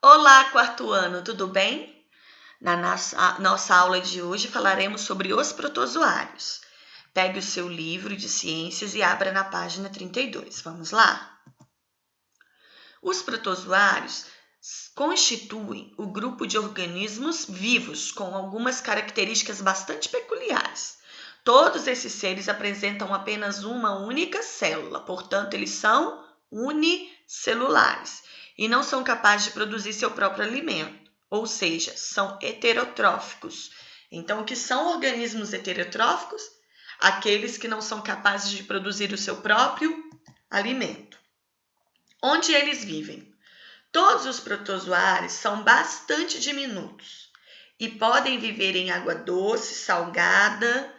Olá, quarto ano, tudo bem? Na nossa aula de hoje falaremos sobre os protozoários. Pegue o seu livro de ciências e abra na página 32. Vamos lá? Os protozoários constituem o grupo de organismos vivos com algumas características bastante peculiares. Todos esses seres apresentam apenas uma única célula, portanto, eles são unicelulares e não são capazes de produzir seu próprio alimento, ou seja, são heterotróficos. Então, o que são organismos heterotróficos? Aqueles que não são capazes de produzir o seu próprio alimento. Onde eles vivem? Todos os protozoários são bastante diminutos e podem viver em água doce, salgada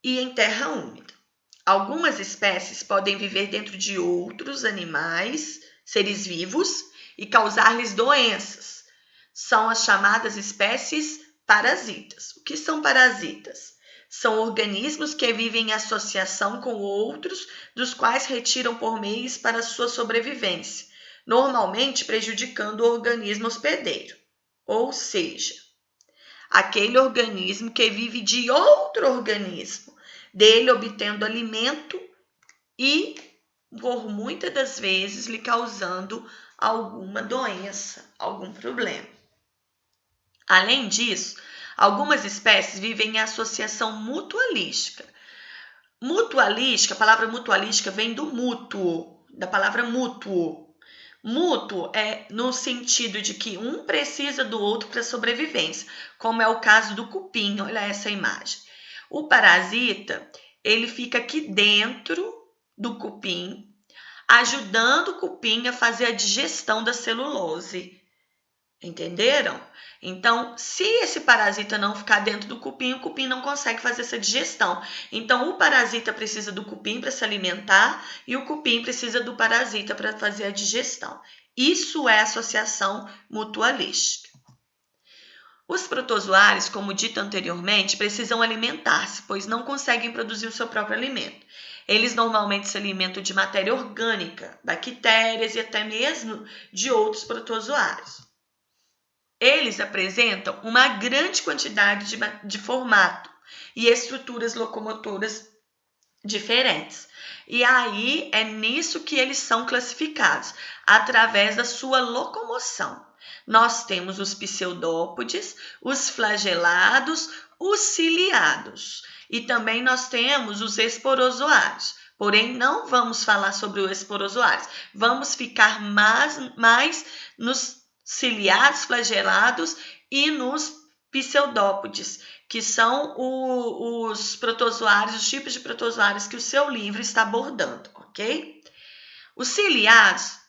e em terra úmida. Algumas espécies podem viver dentro de outros animais, seres vivos, e causar-lhes doenças. São as chamadas espécies parasitas. O que são parasitas? São organismos que vivem em associação com outros, dos quais retiram por meios para sua sobrevivência, normalmente prejudicando o organismo hospedeiro. Ou seja, aquele organismo que vive de outro organismo, dele obtendo alimento e, por muitas das vezes, lhe causando alguma doença, algum problema. Além disso, algumas espécies vivem em associação mutualística. Mutualística, a palavra mutualística vem do mútuo, da palavra mútuo. Mútuo é no sentido de que um precisa do outro para sobrevivência, como é o caso do cupim. Olha essa imagem. O parasita, ele fica aqui dentro do cupim, ajudando o cupim a fazer a digestão da celulose. Entenderam? Então, se esse parasita não ficar dentro do cupim, o cupim não consegue fazer essa digestão. Então, o parasita precisa do cupim para se alimentar e o cupim precisa do parasita para fazer a digestão. Isso é associação mutualística. Os protozoários, como dito anteriormente, precisam alimentar-se, pois não conseguem produzir o seu próprio alimento. Eles normalmente se alimentam de matéria orgânica, bactérias e até mesmo de outros protozoários. Eles apresentam uma grande quantidade de formato e estruturas locomotoras diferentes. E aí é nisso que eles são classificados, através da sua locomoção. Nós temos os pseudópodes, os flagelados, os ciliados. E também nós temos os esporozoários. Porém, não vamos falar sobre os esporozoários. Vamos ficar mais nos ciliados, flagelados e nos pseudópodes, que são os protozoários, os tipos de protozoários que o seu livro está abordando, ok? Os ciliados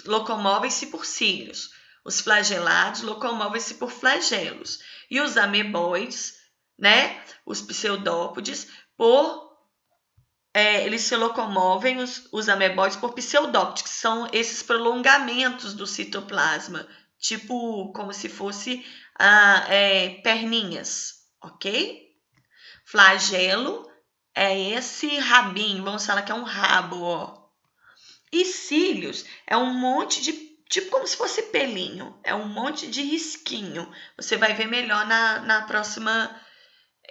locomovem-se por cílios, os flagelados locomovem-se por flagelos e os ameboides, né, os pseudópodes, eles se locomovem, os ameboides, por pseudópodes, que são esses prolongamentos do citoplasma, tipo como se fosse perninhas, ok? Flagelo é esse rabinho, vamos falar que é um rabo, ó. E cílios é um monte de, tipo como se fosse pelinho, é um monte de risquinho. Você vai ver melhor na próxima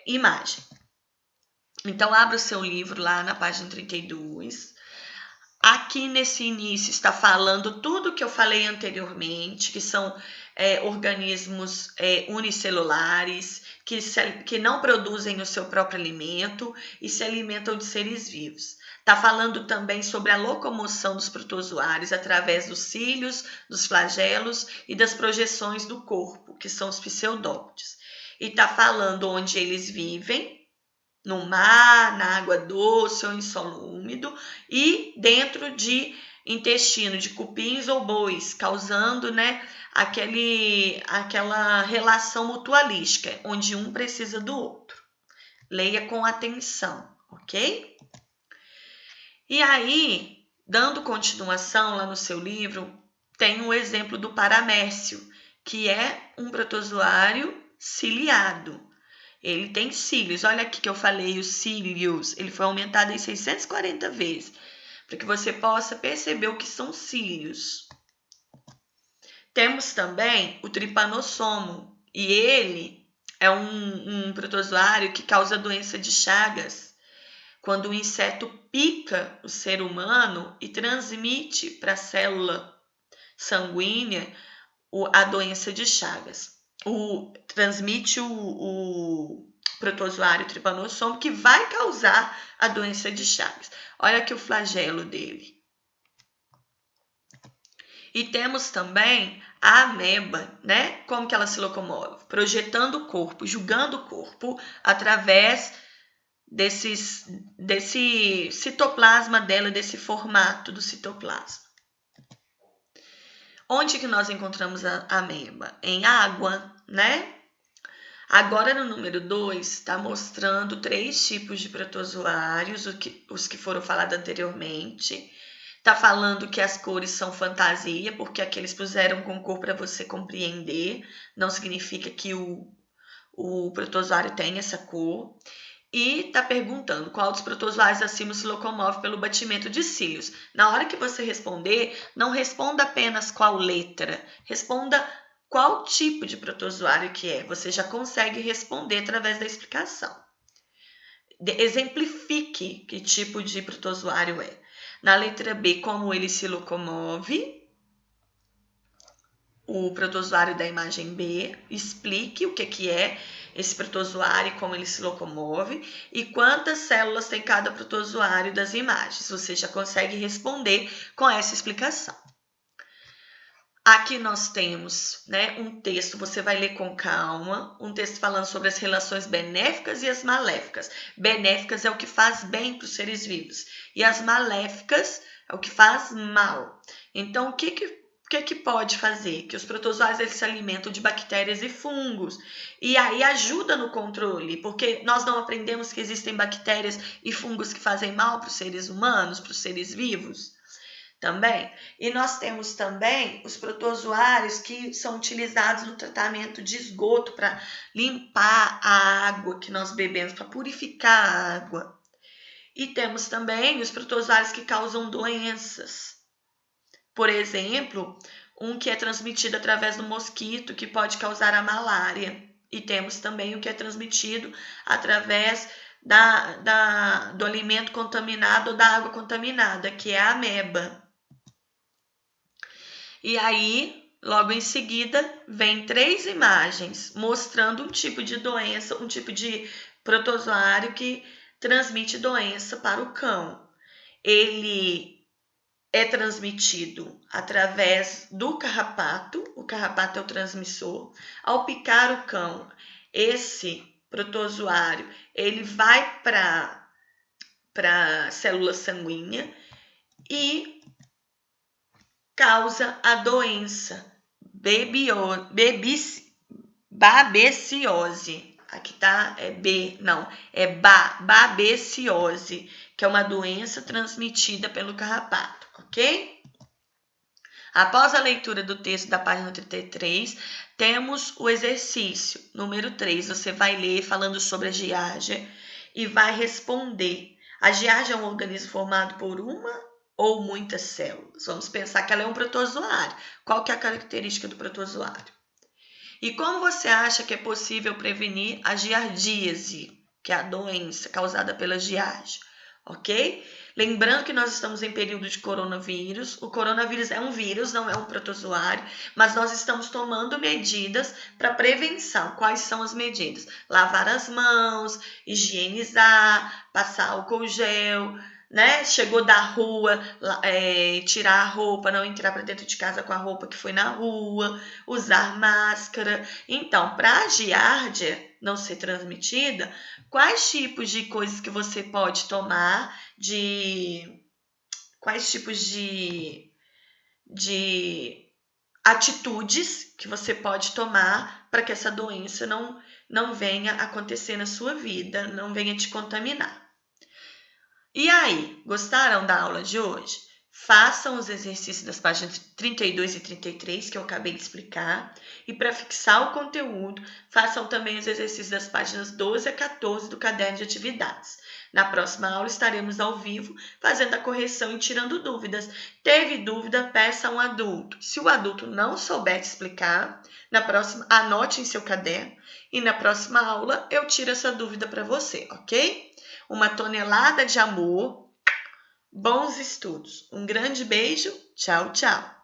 imagem. Então, abra o seu livro lá na página 32. Aqui nesse início está falando tudo que eu falei anteriormente, que são organismos unicelulares, que não produzem o seu próprio alimento e se alimentam de seres vivos. Está falando também sobre a locomoção dos protozoários através dos cílios, dos flagelos e das projeções do corpo, que são os pseudópodes. E está falando onde eles vivem, no mar, na água doce ou em solo úmido, e dentro de intestino de cupins ou bois, causando, né, aquela relação mutualística, onde um precisa do outro. Leia com atenção, ok? E aí, dando continuação lá no seu livro, tem um exemplo do paramércio, que é um protozoário ciliado. Ele tem cílios. Olha aqui que eu falei, os cílios. Ele foi aumentado em 640 vezes, para que você possa perceber o que são cílios. Temos também o tripanossomo, e ele é um protozoário que causa doença de Chagas, quando o inseto pica o ser humano e transmite para a célula sanguínea a doença de Chagas. Transmite o protozoário tripanossomo que vai causar a doença de Chagas. Olha aqui o flagelo dele. E temos também a ameba, né? Como que ela se locomove? Projetando o corpo, julgando o corpo através desse citoplasma dela, desse formato do citoplasma. Onde que nós encontramos a ameba? Em água, né? Agora, no número 2, está mostrando 3 tipos de protozoários, os que foram falados anteriormente. Está falando que as cores são fantasia, porque aqui eles puseram com cor para você compreender. Não significa que o protozoário tem essa cor. E está perguntando qual dos protozoários acima se locomove pelo batimento de cílios. Na hora que você responder, não responda apenas qual letra, responda qual tipo de protozoário que é. Você já consegue responder através da explicação. Exemplifique que tipo de protozoário é. Na letra B, como ele se locomove. O protozoário da imagem B, explique o que é esse protozoário e como ele se locomove e quantas células tem cada protozoário das imagens. Você já consegue responder com essa explicação. Aqui nós temos, né, um texto, você vai ler com calma, um texto falando sobre as relações benéficas e as maléficas. Benéficas é o que faz bem para os seres vivos e as maléficas é o que faz mal. Então, o que pode fazer? Que os protozoários eles se alimentam de bactérias e fungos. E aí ajuda no controle, porque nós não aprendemos que existem bactérias e fungos que fazem mal para os seres humanos, para os seres vivos também. E nós temos também os protozoários que são utilizados no tratamento de esgoto para limpar a água que nós bebemos, para purificar a água. E temos também os protozoários que causam doenças. Por exemplo, um que é transmitido através do mosquito, que pode causar a malária. E temos também o que é transmitido através do alimento contaminado ou da água contaminada, que é a ameba. E aí, logo em seguida, vem 3 imagens mostrando um tipo de doença, um tipo de protozoário que transmite doença para o cão. Ele é transmitido através do carrapato, o carrapato é o transmissor. Ao picar o cão, esse protozoário, ele vai para a célula sanguínea e causa a doença babeciose. Aqui tá, babeciose, que é uma doença transmitida pelo carrapato, ok? Após a leitura do texto da página 33, temos o exercício número 3. Você vai ler falando sobre a giardia e vai responder. A giardia é um organismo formado por uma ou muitas células. Vamos pensar que ela é um protozoário. Qual que é a característica do protozoário? E como você acha que é possível prevenir a giardíase, que é a doença causada pela giardia, ok? Lembrando que nós estamos em período de coronavírus. O coronavírus é um vírus, não é um protozoário, mas nós estamos tomando medidas para prevenção. Quais são as medidas? Lavar as mãos, higienizar, passar álcool gel, né? Chegou da rua, tirar a roupa, não entrar para dentro de casa com a roupa que foi na rua, usar máscara. Então, para a giardia não ser transmitida, quais tipos de coisas que você pode tomar, quais tipos de atitudes que você pode tomar para que essa doença não venha acontecer na sua vida, não venha te contaminar. E aí, gostaram da aula de hoje? Façam os exercícios das páginas 32 e 33, que eu acabei de explicar. E para fixar o conteúdo, façam também os exercícios das páginas 12 a 14 do caderno de atividades. Na próxima aula estaremos ao vivo, fazendo a correção e tirando dúvidas. Teve dúvida, peça a um adulto. Se o adulto não souber te explicar, na próxima, anote em seu caderno e na próxima aula eu tiro essa dúvida para você, ok? Uma tonelada de amor. Bons estudos. Um grande beijo. Tchau, tchau.